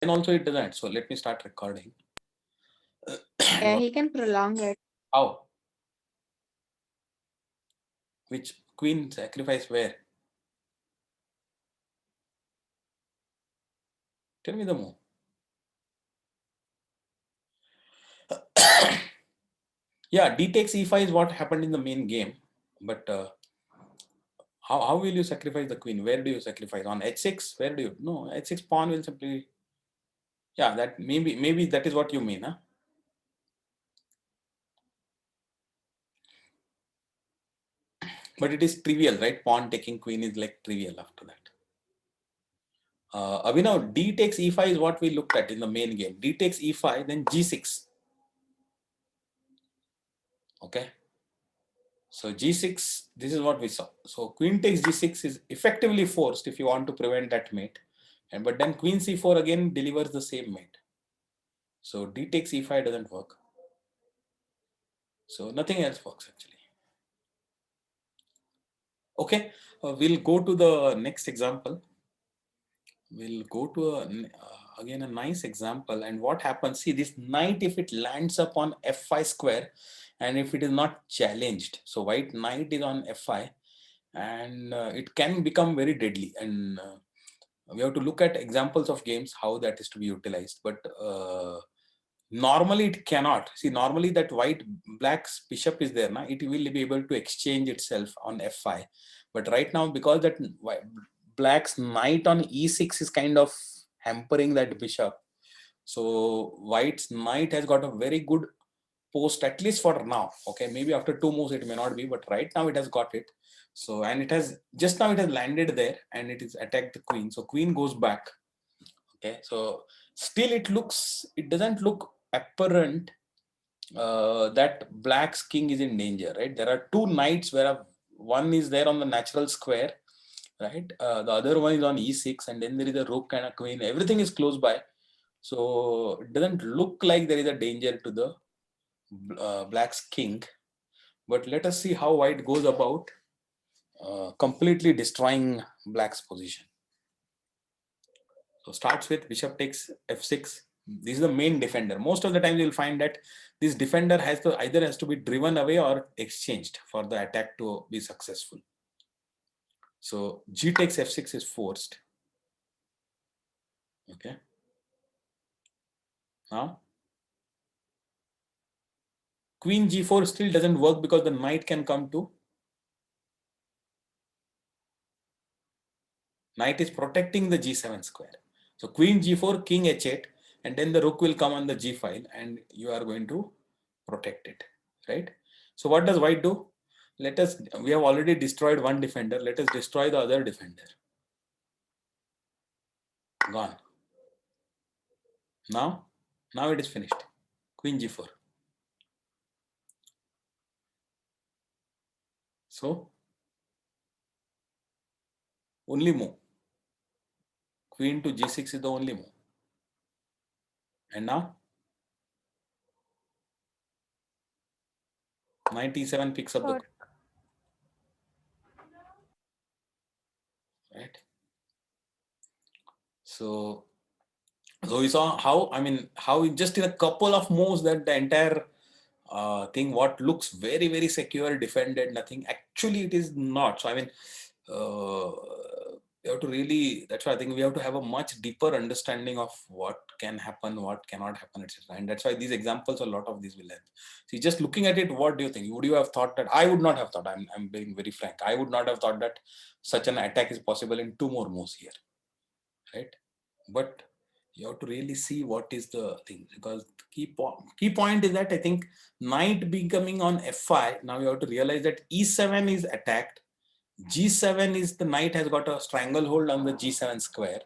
Then also it doesn't. So let me start recording. Yeah, he can prolong it. How? Which queen sacrifice where? Tell me the move. Yeah, d takes e5 is what happened in the main game. But how will you sacrifice the queen? Where do you sacrifice? On h6? Where do you? No, h6 pawn will simply. Yeah, that maybe that is what you mean, huh? But it is trivial, right? Pawn taking queen is like trivial after that. Abhinav, d takes e5 is what we looked at in the main game. D takes e5, then g6. Okay. So g6, this is what we saw. So queen takes g6 is effectively forced if you want to prevent that mate. And but then queen c4 again delivers the same mate. So d takes e5 doesn't work. So nothing else works actually. Okay, we'll go to the next example. We'll go to again a nice example. And what happens? See, this knight, if it lands up on f5 square, and if it is not challenged, so white knight is on f5, and it can become very deadly. And we have to look at examples of games how that is to be utilized. But normally it cannot. See, normally that white black's bishop is there now, it will be able to exchange itself on f5. But right now, because that black's knight on e6 is kind of hampering that bishop, so white's knight has got a very good post, at least for now. Okay, maybe after two moves it may not be, but right now it has got it. So, and it has just now it has landed there and it is attacked the queen. So queen goes back. Okay, so still it doesn't look apparent that black's king is in danger, right? There are two knights where one is there on the natural square, right? The other one is on e6, and then there is a rook and a queen. Everything is close by, so it doesn't look like there is a danger to the black's king. But let us see how white goes about completely destroying black's position. So starts with bishop takes f6. This is the main defender. Most of the time you'll find that this defender has to either has to be driven away or exchanged for the attack to be successful. So g takes f6 is forced. Okay. Now queen g4 still doesn't work because the knight can come to. Knight is protecting the g7 square. So queen g4, king h8, and then the rook will come on the g file and you are going to protect it, right? So what does white do? We have already destroyed one defender. Let us destroy the other defender. Gone. Now it is finished. Queen g4. So only move. Queen to g6 is the only move. And now knight e7 picks up the queen. Right? So we saw how, how just in a couple of moves that the entire thing, what looks very, very secure, defended, nothing, actually it is not. So, we have to really, that's why I think we have to have a much deeper understanding of what can happen, what cannot happen, etc. And that's why these examples, a lot of these will help. See, just looking at it, what do you think? Would you have thought that? I would not have thought, I'm being very frank, I would not have thought that such an attack is possible in two more moves here, right? But you have to really see what is the thing, because the key point is that I think knight becoming on f5, now you have to realize that e7 is attacked, g7 is the knight has got a stranglehold on the g7 square,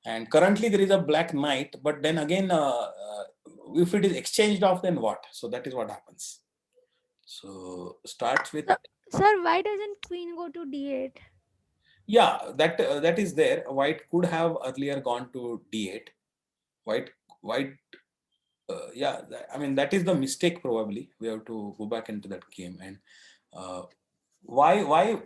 and currently there is a black knight, but then again if it is exchanged off, then what? So that is what happens. So starts with, So, sir, why doesn't queen go to d8? yeah, that is there. White could have earlier gone to d8. White yeah, that is the mistake. Probably we have to go back into that game. And uh, why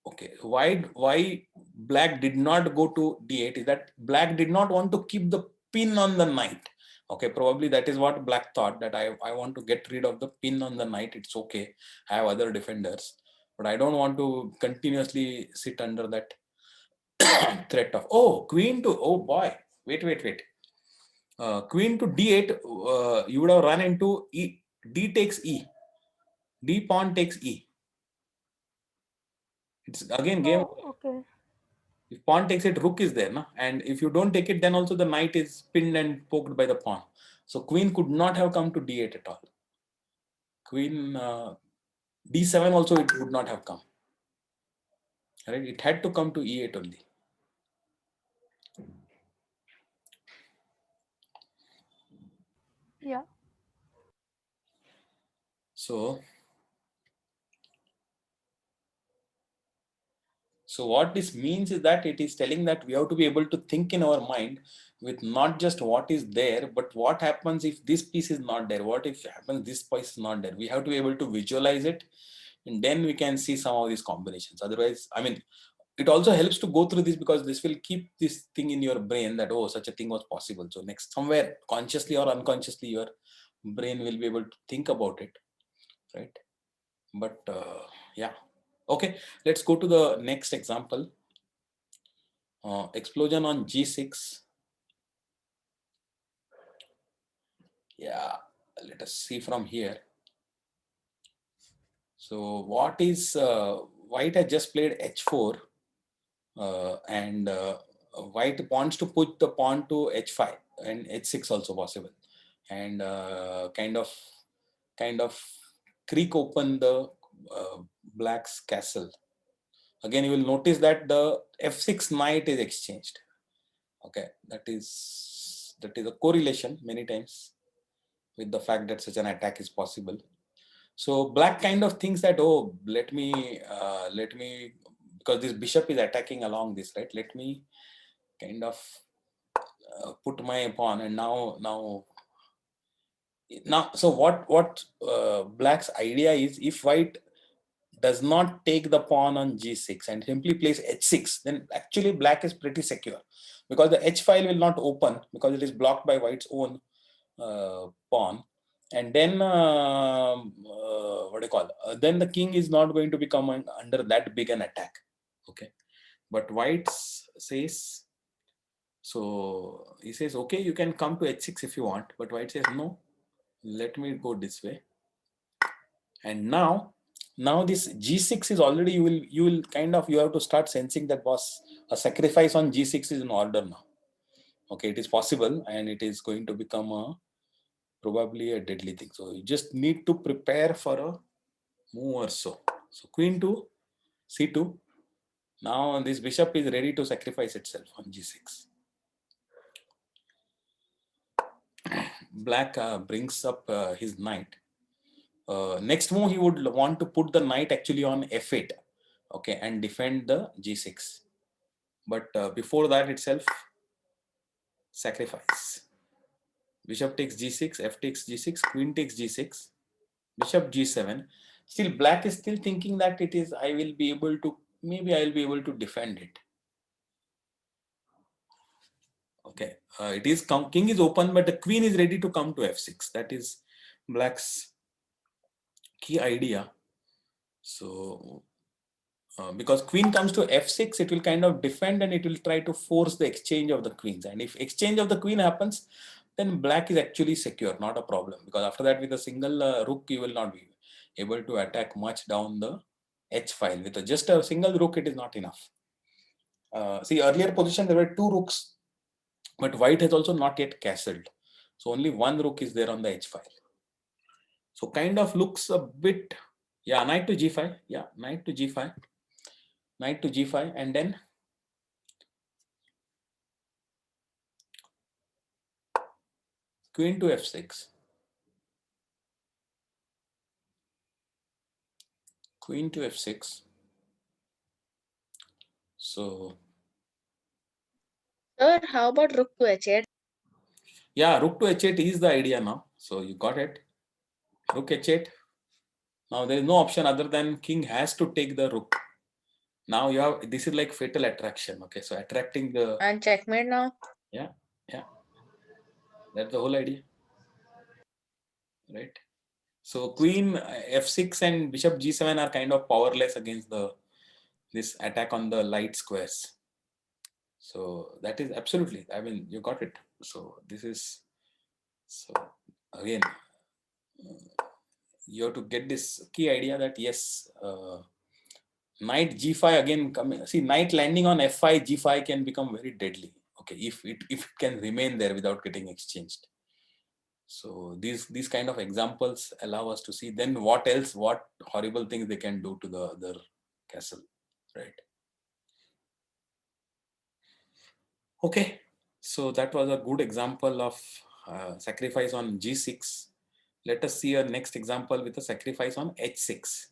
okay, why black did not go to d8 is that black did not want to keep the pin on the knight. Okay, probably that is what black thought, that I want to get rid of the pin on the knight. It's okay, I have other defenders, but I don't want to continuously sit under that threat of, oh, queen to, oh boy, wait. Queen to d8, you would have run into e, d takes e, d pawn takes e. It's again game. Oh, okay. If pawn takes it, rook is there, no? And if you don't take it, then also the knight is pinned and poked by the pawn. So queen could not have come to d8 at all. Queen d7 also it would not have come. Right? It had to come to e8 only. Yeah. So what this means is that it is telling that we have to be able to think in our mind with not just what is there, but what happens if this piece is not there? What if happens this piece is not there? We have to be able to visualize it, and then we can see some of these combinations. Otherwise, I mean, it also helps to go through this, because this will keep this thing in your brain that, oh, such a thing was possible. So next, somewhere consciously or unconsciously, your brain will be able to think about it, right? But yeah. Okay, let's go to the next example. Explosion on g6. Yeah, let us see from here. So what is white has just played h4, and white wants to put the pawn to h5 and h6 also possible, and kind of creak open the black's castle. Again, you will notice that the f6 knight is exchanged. Okay, that is a correlation many times with the fact that such an attack is possible. So black kind of thinks that, oh, let me because this bishop is attacking along this, right? Let me kind of put my pawn, and now. So what black's idea is, if white does not take the pawn on g6 and simply plays h6, then actually black is pretty secure, because the h file will not open because it is blocked by white's own pawn. And then what do you call, then the king is not going to become under that big an attack. Okay, but white says, so he says, okay, you can come to h6 if you want, but white says, no, let me go this way. And now this g6 is already, you will kind of, you have to start sensing that, boss, a sacrifice on g6 is in order now. Okay, it is possible, and it is going to become probably a deadly thing. So you just need to prepare for a move or so. So queen to c2. Now this bishop is ready to sacrifice itself on g6. Black brings up his knight. Next move, he would want to put the knight actually on f8, okay, and defend the g6. But before that itself, sacrifice. Bishop takes g6, f takes g6, queen takes g6, bishop g7. Still, black is still thinking that it is, I will be able to, maybe I will be able to defend it. Okay, it is king is open, but the queen is ready to come to f6. That is black's key idea. So because queen comes to f6, it will kind of defend, and it will try to force the exchange of the queens. And if exchange of the queen happens, then black is actually secure, not a problem, because after that, with a single rook, you will not be able to attack much down the h file. With just a single rook, it is not enough. See, earlier position, there were two rooks, but white has also not yet castled. So only one rook is there on the h file. So kind of looks a bit, yeah, knight to g5. Yeah, knight to g5. Knight to g5, and then queen to f6. Queen to f6. So, Sir, how about rook to h8? yeah, rook to h8 is the idea now. So you got it. Rook h8. Now there is no option other than king has to take the rook. Now you have, this is like fatal attraction. Okay, so attracting the, And checkmate now. yeah. That's the whole idea, right? So queen f6 and bishop g7 are kind of powerless against this attack on the light squares. So that is absolutely, I mean, you got it. So this is, so again, you have to get this key idea that yes, knight g5 again coming. See, knight landing on f5, g5 can become very deadly. Okay, if it can remain there without getting exchanged. So these kind of examples allow us to see then what else, what horrible things they can do to the other castle, right? Okay, so that was a good example of sacrifice on g6. Let us see a next example with a sacrifice on h6.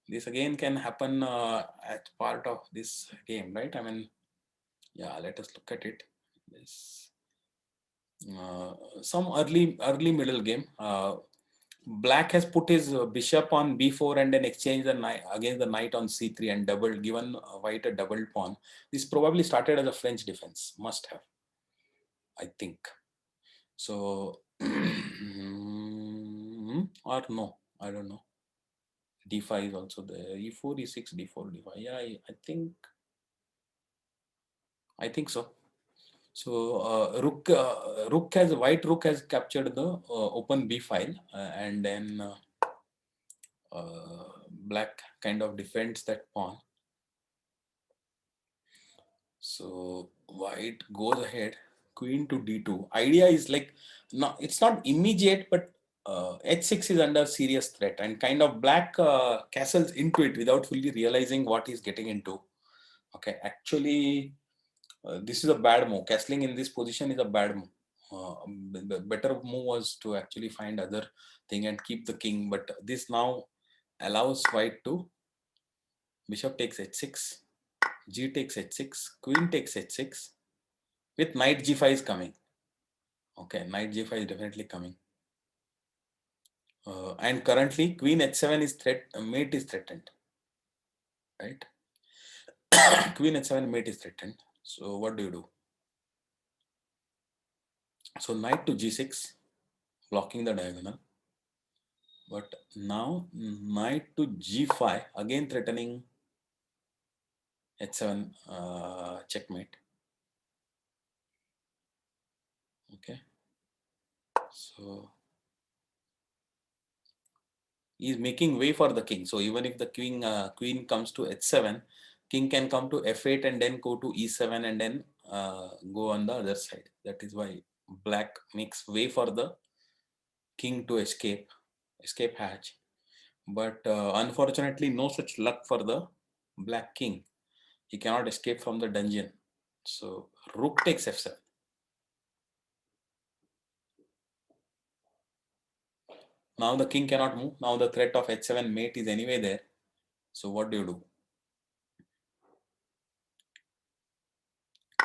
This again can happen as part of this game, right? I mean, yeah, let us look at it. This some early middle game. Black has put his bishop on b4 and then exchanged the knight against the knight on c3 and given white a double pawn. This probably started as a French defense, must have, I think. So, or no, I don't know. d5 is also there. e4, e6, d4, d5. Yeah, I think so. So rook has white rook has captured the open b file, and then black kind of defends that pawn. So white goes ahead, queen to d2. Idea is like, no, it's not immediate, but h6 is under serious threat, and kind of black castles into it without fully realizing what he's getting into. Okay, actually, this is a bad move. Castling in this position is a bad move. The better move was to actually find other thing and keep the king, but this now allows white to bishop takes h6, g takes h6, queen takes h6, with knight g5 is coming. Okay, knight g5 is definitely coming. And currently queen h7 is mate is threatened, right? Queen h7 mate is threatened. So what do you do? So knight to g6, blocking the diagonal. But now knight to g5, again threatening h7 checkmate. Okay, so he is making way for the king. So even if the queen comes to h7, king can come to f8 and then go to e7 and then go on the other side. That is why black makes way for the king to escape hatch. But unfortunately, no such luck for the black king. He cannot escape from the dungeon. So rook takes f7. Now the king cannot move. Now the threat of h7 mate is anyway there. So what do you do?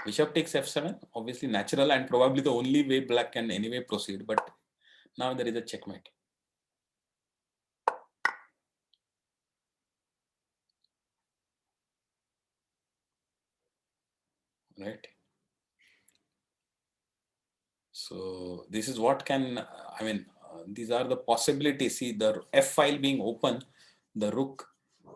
Bishop takes f7, obviously natural and probably the only way black can anyway proceed. But now there is a checkmate. Right. So this is what can, I mean, these are the possibilities. See the f file being open, the rook,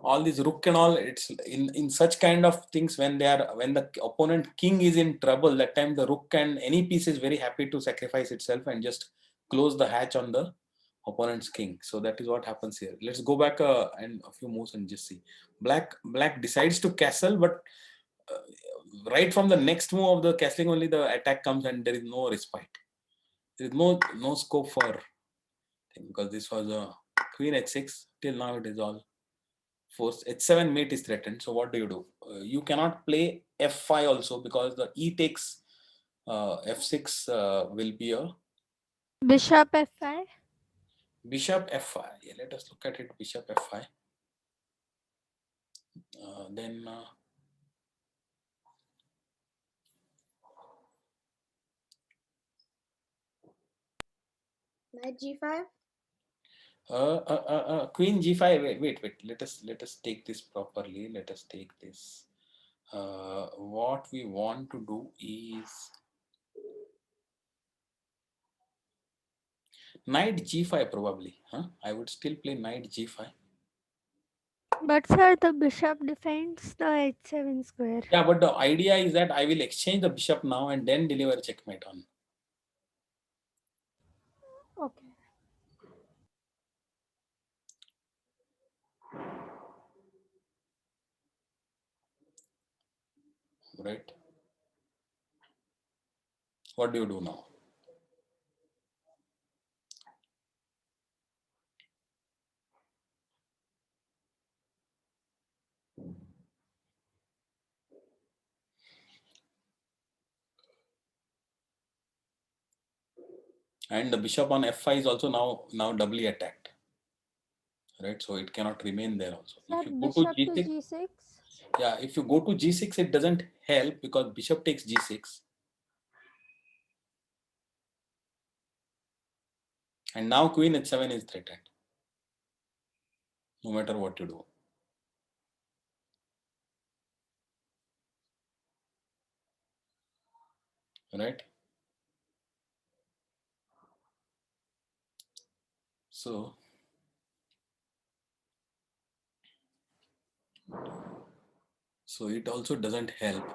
all these rook and all, it's in such kind of things when the opponent king is in trouble, that time the rook and any piece is very happy to sacrifice itself and just close the hatch on the opponent's king. So that is what happens here. Let's go back and a few moves and just see. Black decides to castle, but right from the next move of the castling only the attack comes and there is no respite. There is no scope for thing, because this was a queen h6. Till now it is all forced. h7 mate is threatened. So what do? You cannot play f5 also, because the e takes f6 will be a Bishop f5. bishop f5. Yeah, let us look at it. Bishop f5. Then Knight g5. Queen g5. Wait. Let us take this properly. Let us take this. What we want to do is Knight g5 probably. I would still play knight g5. But sir, the bishop defends the h7 square. Yeah, but the idea is that I will exchange the bishop now and then deliver checkmate on. Okay. Right? What do you do now? And the bishop on f5 is also now doubly attacked. Right? So it cannot remain there also. Sir, If you go bishop to to g6, g6. yeah, if you go to g6, it doesn't help because bishop takes g6. And now queen h7 is threatened, no matter what you do. Right? So it also doesn't help.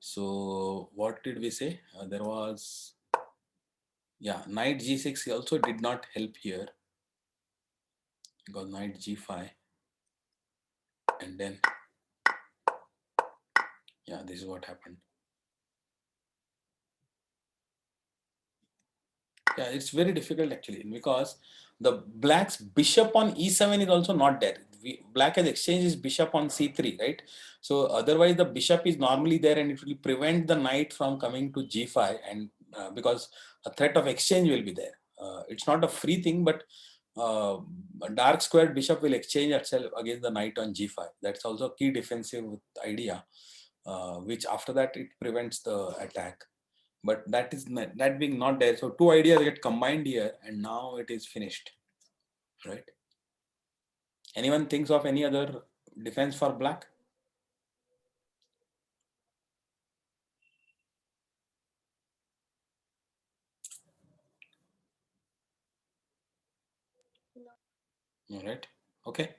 So what did we say? There was, yeah, knight g6 also did not help here because knight g5, and then, yeah, this is what happened. Yeah, it's very difficult actually because the black's bishop on e7 is also not there. Black has exchanged his bishop on c3, right? So otherwise the bishop is normally there and it will prevent the knight from coming to g5, and because a threat of exchange will be there. It's not a free thing, but a dark squared bishop will exchange itself against the knight on g5. That's also a key defensive idea, which after that it prevents the attack. But that is not, that being not there, so two ideas get combined here and now it is finished, right? Anyone thinks of any other defense for black? All right, okay.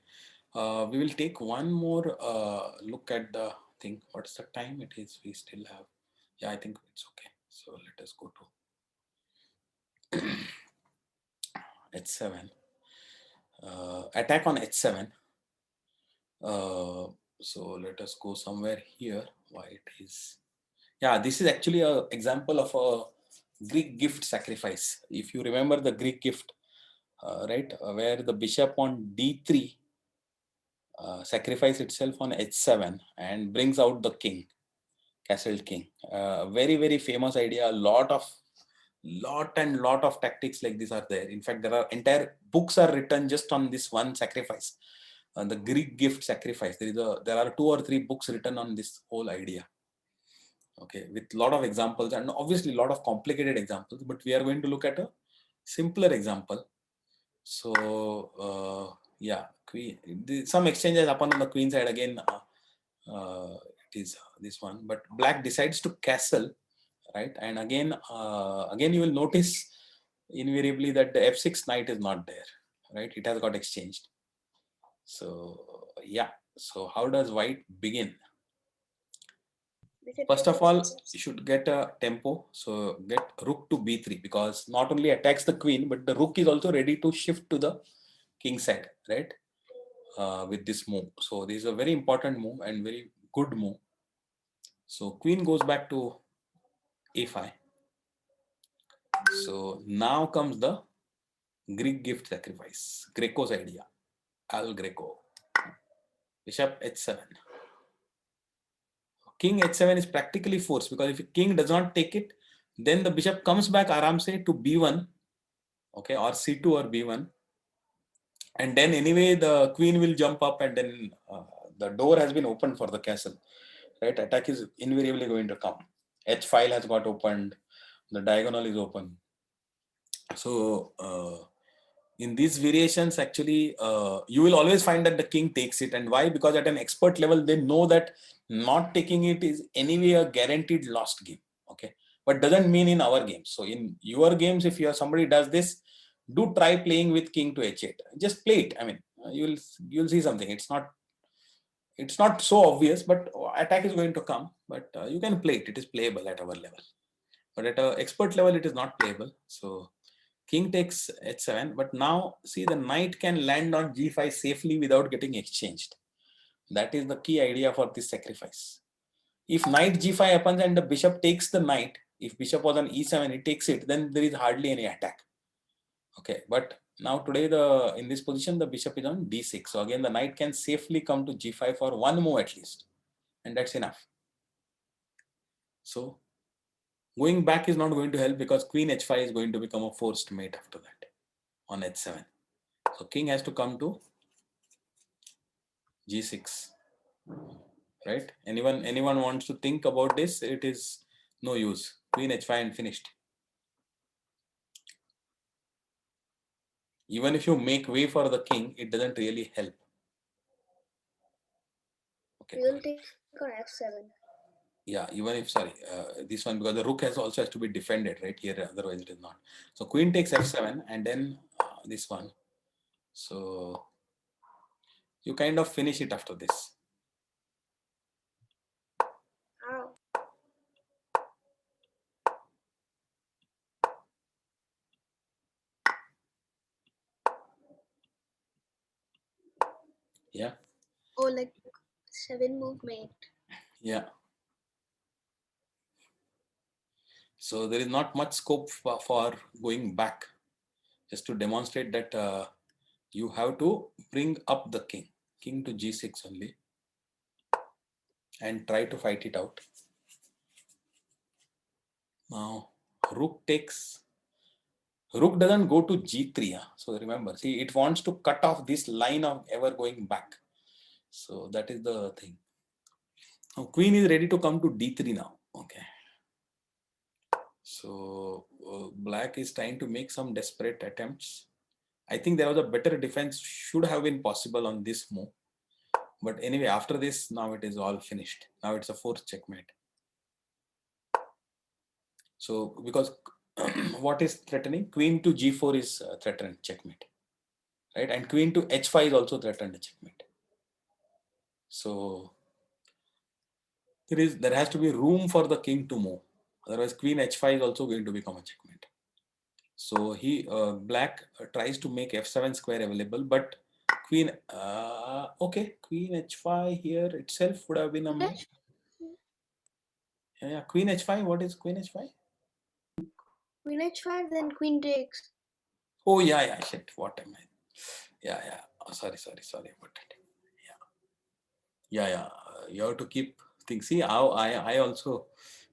We will take one more look at the thing. What's the time it is? We still have, yeah, I think it's okay. So let us go to h7, attack on h7. So let us go somewhere here. Why it is, yeah, this is actually an example of a Greek gift sacrifice. If you remember the Greek gift, right, where the bishop on d3 sacrifice itself on h7 and brings out the king, castled king. Very, very famous idea. Lot of tactics like this are there. In fact, there are entire books are written just on this one sacrifice, the Greek gift sacrifice. There are 2 or 3 books written on this whole idea. Okay, with a lot of examples and obviously a lot of complicated examples, but we are going to look at a simpler example. So yeah, some exchanges happen on the queen side again. It is this one, but black decides to castle, right? And again you will notice invariably that the f6 knight is not there, right? It has got exchanged. So yeah, so how does white begin? First of all, you should get a tempo. So get rook to b3, because not only attacks the queen, but the rook is also ready to shift to the king side, right? With this move. So this is a very important move and very good move. So queen goes back to a5. So now comes the Greek gift sacrifice, Greco's idea, Al Greco. Bishop h7. King h7 is practically forced, because if king does not take it, then the bishop comes back aram se to b1, okay, or c2 or b1, and then anyway the queen will jump up, and then the door has been opened for the castle, right? Attack is invariably going to come. H file has got opened, the diagonal is open. So in these variations, actually, you will always find that the king takes it. And why? Because at an expert level, they know that not taking it is anyway a guaranteed lost game. Okay, but doesn't mean in our games. So in your games, if somebody does this, do try playing with king to h8. Just play it. I mean, you'll see something. It's not so obvious, but attack is going to come. But you can play it. It is playable at our level. But at an expert level, it is not playable. So king takes h7. But now see, the knight can land on g5 safely without getting exchanged. That is the key idea for this sacrifice. If knight g5 happens and the bishop takes the knight, if bishop was on e7, it takes it, then there is hardly any attack. Okay, but now today in this position the bishop is on d6. So again the knight can safely come to g5 for one move at least, and that's enough. So going back is not going to help because queen h5 is going to become a forced mate after that on h7. So king has to come to g6. Right? Anyone wants to think about this? It is no use. Queen h5 and finished. Even if you make way for the king, it doesn't really help. Okay. We will take on f7. Yeah, even if this one, because the rook also has to be defended right here, otherwise it is not. So queen takes f7 and then this one. So you kind of finish it after this. Ow. Yeah. Oh, like 7 move mate. Yeah. So there is not much scope for going back. Just to demonstrate that you have to bring up the king to g6 only, and try to fight it out. Now rook doesn't go to g3. So remember, see, it wants to cut off this line of ever going back. So that is the thing. Now queen is ready to come to d3 now. Okay. So black is trying to make some desperate attempts. I think there was a better defense should have been possible on this move. But anyway, after this, now it is all finished. Now it's a forced checkmate. So because what is threatening? Queen to g4 is threatened checkmate, right? And queen to h5 is also threatened checkmate. So there has to be room for the king to move. Otherwise, queen h5 is also going to become a checkmate. So black tries to make f7 square available, but queen okay, queen h5 here itself would have been a move. Yeah, queen h5. What is queen h5? Queen h5, then queen takes. Oh yeah, shit. What am I? Yeah. Oh, sorry about it. Yeah. You have to keep things. See how I also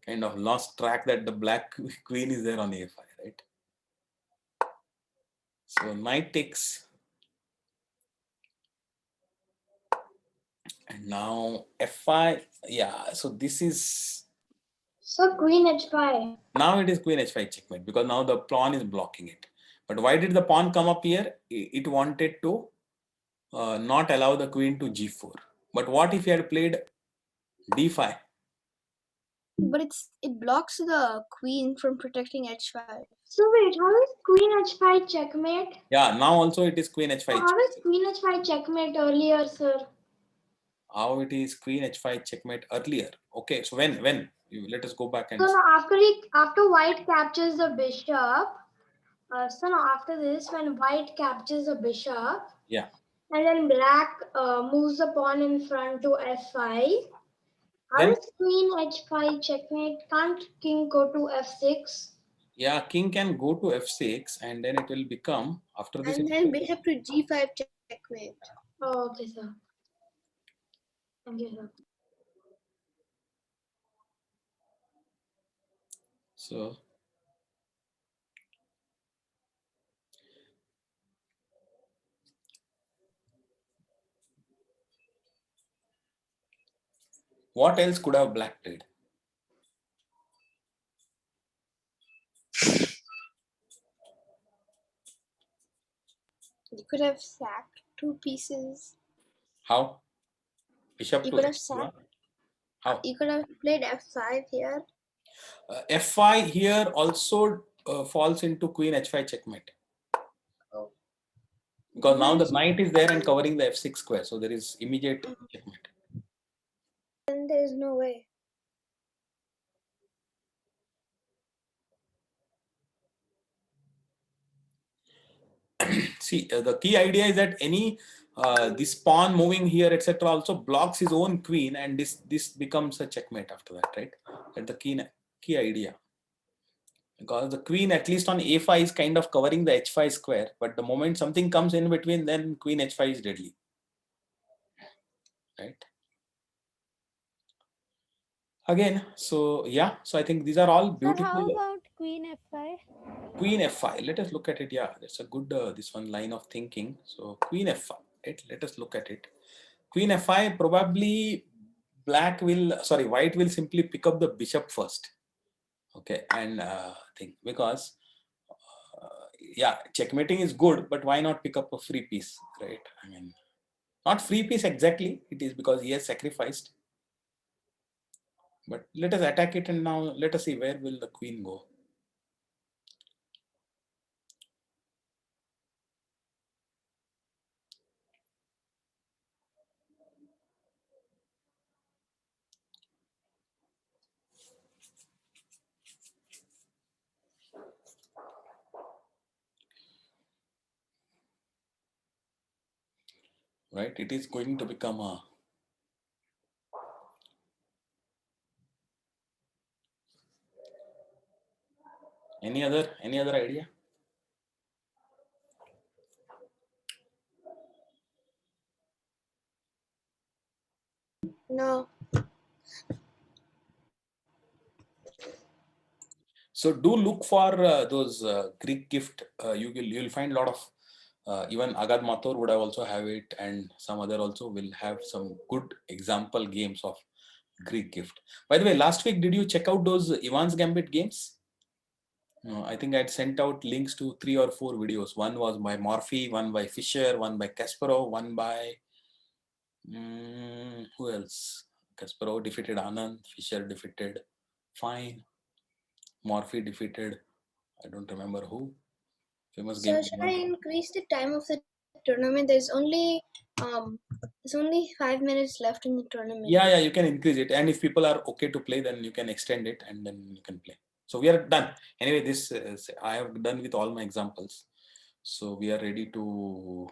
kind of lost track that the black queen is there on a5, right? So knight takes, and now f5. Yeah. So this is. So queen h5. Now it is queen h5 checkmate because now the pawn is blocking it. But why did the pawn come up here? It wanted to not allow the queen to g4. But what if he had played d5? But it blocks the queen from protecting h5. So wait, how is queen h5 checkmate? Yeah, now also it is queen h5. So how is queen h5 checkmate earlier, sir? How it is queen h5 checkmate earlier? Okay, so when let us go back and. So now after white captures the bishop. So now after this, when white captures the bishop. Yeah. And then black moves the pawn in front to f5. How is queen h5 checkmate? Can't king go to f6? Yeah, king can go to f6 and then it will become after this. And then bishop to g5 checkmate. Oh, okay, sir. Thank you, sir. So what else could have black played? You could have sacked 2 pieces. How? Bishop You to could have h1? sacked. How? You could have played f5 here. f5 here also falls into queen h5 checkmate. Oh. Because now the Nice. knight is there and covering the f6 square, so there is immediate checkmate. Then there is no way. See, the key idea is that any this pawn moving here, etc., also blocks his own queen, and this becomes a checkmate after that, right? That's the key idea. Because the queen, at least on a5, is kind of covering the h5 square, but the moment something comes in between, then queen h5 is deadly, right? Again, so yeah, so I think these are all Sir, beautiful. how about queen f5? Queen f5, let us look at it. Yeah, that's a good this one line of thinking. So queen f5, right? Let us look at it. Queen f5, probably white will simply pick up the bishop first, okay, and think, because yeah, checkmating is good, but why not pick up a free piece, right? I mean, not free piece exactly, it is because he has sacrificed, but let us attack it, and now let us see where will the queen go. Right, it is going to become a any other idea? No. So do look for those Greek gift. You'll find a lot of even Agad Mathur would have also have it, and some other also will have some good example games of Greek gift. By the way, last week did you check out those Ivan's Gambit games? No, I think I'd sent out links to 3 or 4 videos. One was by Morphy, one by Fischer, one by Kasparov, one by who else? Kasparov defeated Anand, Fischer defeated Fine, Morphy defeated I don't remember who. Famous So game. should I increase the time of the tournament? There's only 5 minutes left in the tournament. Yeah, you can increase it, and if people are okay to play, then you can extend it, and then you can play. So we are done. Anyway, this I have done with all my examples. So we are ready to